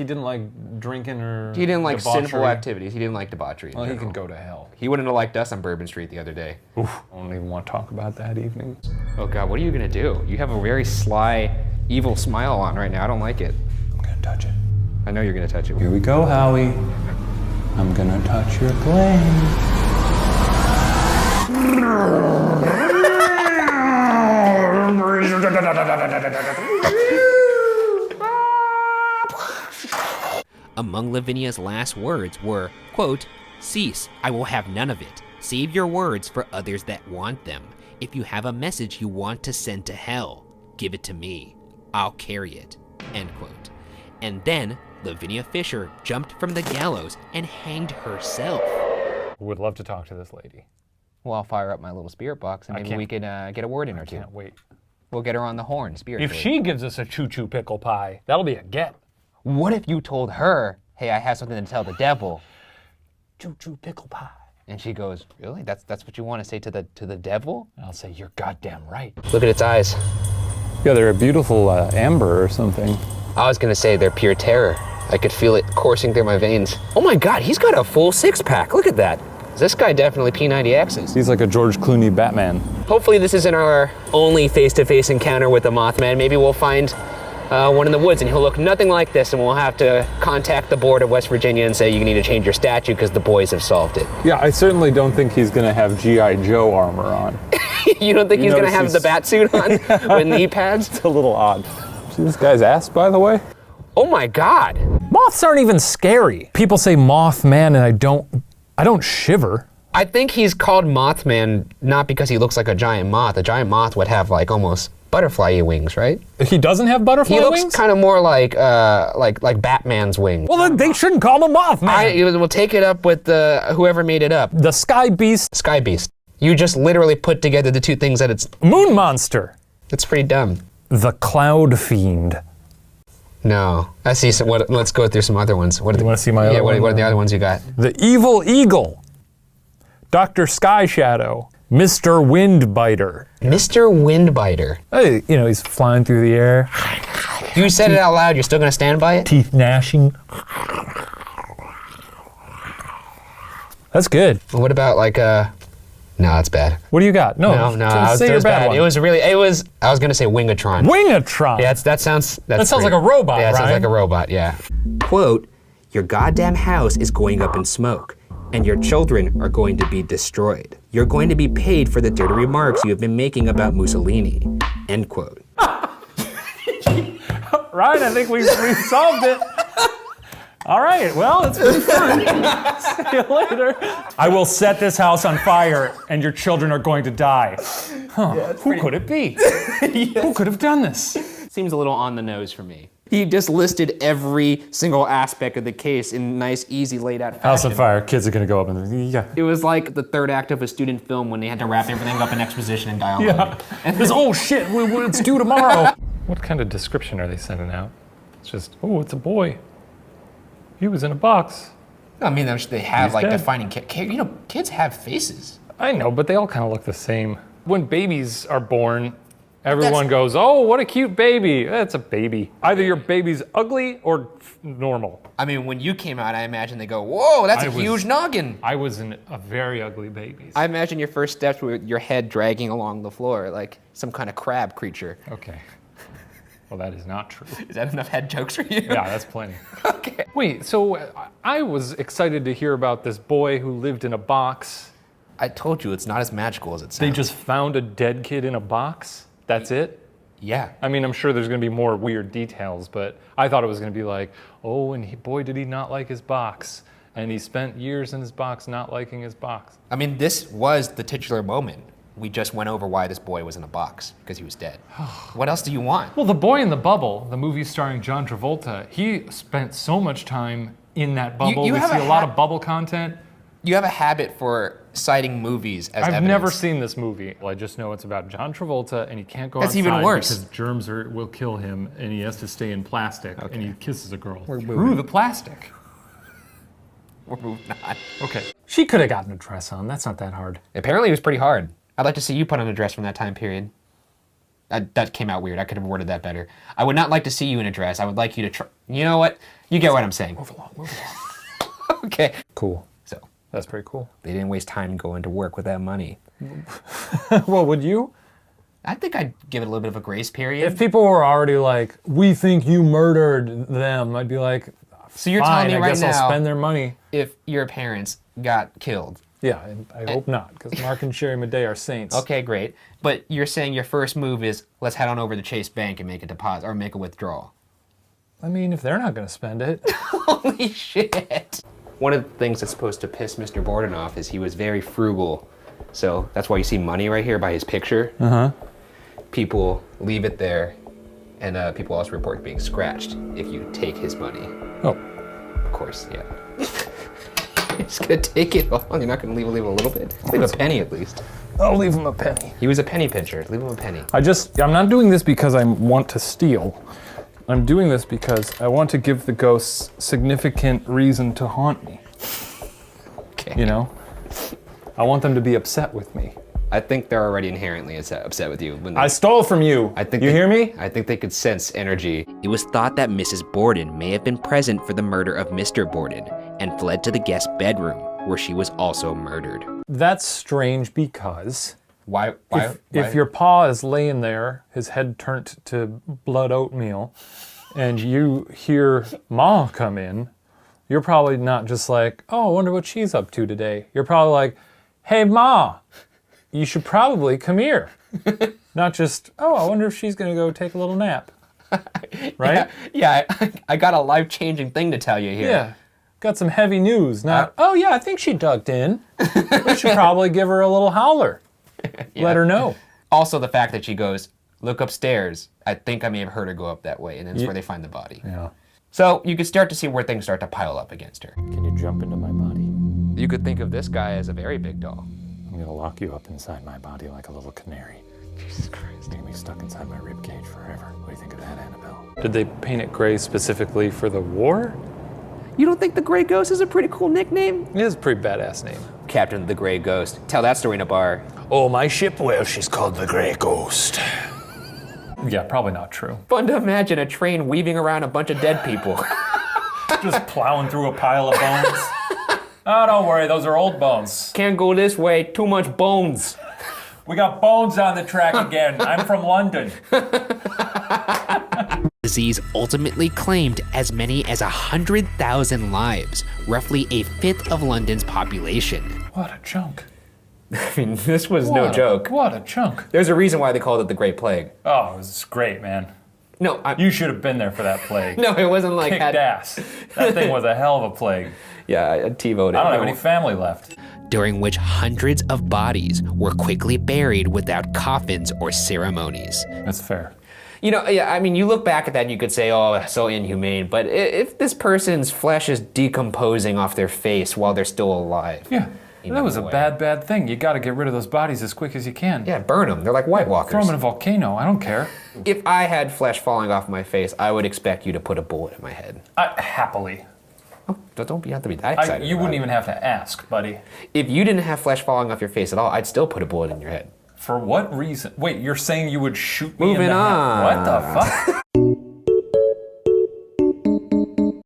didn't like drinking or He didn't like debauchery? sinful activities. He didn't like debauchery. Well, he can go to hell. He wouldn't have liked us on Bourbon Street the other day. Oof. I don't even want to talk about that evening. Oh God, what are you gonna do? You have a very sly, evil smile on right now. I don't like it. I'm gonna touch it. I know you're gonna touch it. Here we go, Howie. I'm gonna touch your gland. Among Lavinia's last words were, quote, "Cease, I will have none of it. Save your words for others that want them. If you have a message you want to send to hell, give it to me. I'll carry it," end quote. And then Lavinia Fisher jumped from the gallows and hanged herself. Would love to talk to this lady. Well, I'll fire up my little spirit box and maybe we can get a word in or two. Can't wait. We'll get her on the horn, spiritually. If she gives us a choo-choo pickle pie, that'll be a get. What if you told her, hey, I have something to tell the devil? Choo-choo pickle pie. And she goes, really? That's what you want to say to the devil? I'll say, you're goddamn right. Look at its eyes. Yeah, they're a beautiful amber or something. I was gonna say they're pure terror. I could feel it coursing through my veins. Oh my God, he's got a full six-pack. Look at that. This guy definitely P90Xs. He's like a George Clooney Batman. Hopefully this isn't our only face-to-face encounter with the Mothman. Maybe we'll find one in the woods and he'll look nothing like this and we'll have to contact the board of West Virginia and say you need to change your statue because the boys have solved it. Yeah, I certainly don't think he's gonna have G.I. Joe armor on. You don't think he's gonna have the bat suit on with knee pads? It's a little odd. See this guy's ass, by the way? Oh my God. Moths aren't even scary. People say Mothman and I don't shiver. I think he's called Mothman not because he looks like a giant moth. A giant moth would have like almost butterfly wings, right? He doesn't have butterfly He wings? looks kind of more like Batman's wings. Well, then they shouldn't call him a Mothman. We'll take it up with whoever made it up. The Sky Beast. Sky Beast. You just literally put together the two things that it's... Moon Monster. It's pretty dumb. The Cloud Fiend. No. I see some, let's go through some other ones. What You want to see my other one? what are the other ones you got? The Evil Eagle. Dr. Sky Shadow. Mr. Windbiter. Mr. Windbiter. Hey, you know, he's flying through the air. You said it out loud, you're still gonna stand by it? Teeth gnashing. That's good. What about like no, that's bad. What do you got? No, say your bad one. I was gonna say Wingatron. Wingatron. Yeah, that sounds like a robot, Yeah, that sounds Ryan. like a robot, yeah. Quote, "Your goddamn house is going up in smoke, and your children are going to be destroyed. You're going to be paid for the dirty remarks you have been making about Mussolini," end quote. Ryan, I think we've solved it. All right, well, it's been fun. See you later. I will set this house on fire, and your children are going to die. Huh, who could it be? Who could have done this? Seems a little on the nose for me. He just listed every single aspect of the case in nice, easy, laid out fashion. House on fire, kids are gonna go up and yeah. It was like the third act of a student film when they had to wrap everything up in exposition and dialogue. Yeah, and this, oh shit, it's due tomorrow. What kind of description are they sending out? It's just, oh, it's a boy. He was in a box. I mean, they have He's like dead. defining, you know, kids have faces. I know, but they all kind of look the same. When babies are born, everyone goes, oh, what a cute baby. It's a baby. Either your baby's ugly or normal. I mean, when you came out, I imagine they go, whoa, that's a huge noggin. I was a very ugly baby. I imagine your first steps were your head dragging along the floor like some kind of crab creature. Okay. Well, that is not true. Is that enough head jokes for you? Yeah, that's plenty. Okay. Wait, so I was excited to hear about this boy who lived in a box. I told you, it's not as magical as it sounds. They just found a dead kid in a box? That's it? Yeah. I mean, I'm sure there's gonna be more weird details, but I thought it was gonna be like, oh, and boy, did he not like his box. And he spent years in his box not liking his box. I mean, this was the titular moment. We just went over why this boy was in a box, because he was dead. What else do you want? Well, The Boy in the Bubble, the movie starring John Travolta, he spent so much time in that bubble. You we have see a a lot of bubble content. You have a habit for citing movies as I've evidence. never seen this movie. Well, I just know it's about John Travolta, and he can't go That's outside even worse. because germs will kill him, and he has to stay in plastic, and he kisses a girl We're through moving. the plastic. We're moving on. Okay. She could have gotten a dress on. That's not that hard. Apparently it was pretty hard. I'd like to see you put on a dress from that time period. That came out weird. I could have worded that better. I would not like to see you in a dress. I would like you to try. You know what? You get what I'm saying. Move along. Okay. Cool. So That's pretty cool. they didn't waste time going to work with that money. Well, would you? I think I'd give it a little bit of a grace period. If people were already like, we think you murdered them, I'd be like, So you're fine, telling me I right guess now, I'll spend their money. if your parents got killed. Yeah, I hope not, because Mark and Sherry Madej are saints. Okay, great. But you're saying your first move is let's head on over to Chase Bank and make a deposit or make a withdrawal. I mean, if they're not going to spend it. Holy shit. One of the things that's supposed to piss Mr. Borden off is he was very frugal. So that's why you see money right here by his picture. Uh-huh. People leave it there, and people also report being scratched if you take his money. Oh. Of course, yeah. You're just gonna take it all. You're not gonna leave a little bit. Leave a penny at least. I'll leave him a penny. He was a penny pincher. Leave him a penny. I'm not doing this because I want to steal. I'm doing this because I want to give the ghosts significant reason to haunt me. Okay. You know? I want them to be upset with me. I think they're already inherently upset with you. When they, I stole from you. I think you hear me? I think they could sense energy. It was thought that Mrs. Borden may have been present for the murder of Mr. Borden and fled to the guest bedroom, where she was also murdered. That's strange because Why? if your pa is laying there, his head turned to blood oatmeal, and you hear Ma come in, you're probably not just like, oh, I wonder what she's up to today. You're probably like, hey, Ma, you should probably come here. Not just, oh, I wonder if she's going to go take a little nap. Right? Yeah, I got a life-changing thing to tell you here. Yeah. Got some heavy news. Not, oh, yeah, I think she ducked in. We should probably give her a little howler. Let her know. Also, the fact that she goes, look upstairs. I think I may have heard her go up that way, and that's where they find the body. Yeah. So you could start to see where things start to pile up against her. Can you jump into my body? You could think of this guy as a very big doll. I'm going to lock you up inside my body like a little canary. Jesus Christ. You're going to be stuck inside my rib cage forever. What do you think of that, Annabelle? Did they paint it gray specifically for the war? You don't think the Gray Ghost is a pretty cool nickname? It is a pretty badass name. Captain of the Gray Ghost. Tell that story in a bar. Oh, my ship? Well, she's called the Gray Ghost. Yeah, probably not true. Fun to imagine a train weaving around a bunch of dead people. Just plowing through a pile of bones. Oh, don't worry, those are old bones. Can't go this way, too much bones. We got bones on the track again. I'm from London. Disease ultimately claimed as many as 100,000 lives, roughly a fifth of London's population. What a chunk. I mean, this was no joke. What a chunk. There's a reason why they called it the Great Plague. Oh, it was great, man. No, You should have been there for that plague. no, it wasn't like Kicked ass. That thing was a hell of a plague. Yeah, I TiVoed it. I don't have any family left. During which hundreds of bodies were quickly buried without coffins or ceremonies. That's fair. You know, yeah, I mean, you look back at that and you could say, oh, so inhumane. But if this person's flesh is decomposing off their face while they're still alive. Yeah. You That know, was a way. bad thing. You got to get rid of those bodies as quick as you can. Yeah, burn them. They're like White Walkers. Throw them in a volcano. I don't care. If I had flesh falling off my face, I would expect you to put a bullet in my head. Happily. Don't have to be that excited. You about wouldn't it. even have to ask, buddy. If you didn't have flesh falling off your face at all, I'd still put a bullet in your head. For what reason? Wait, you're saying you would shoot me Moving in the on. head? What the fuck?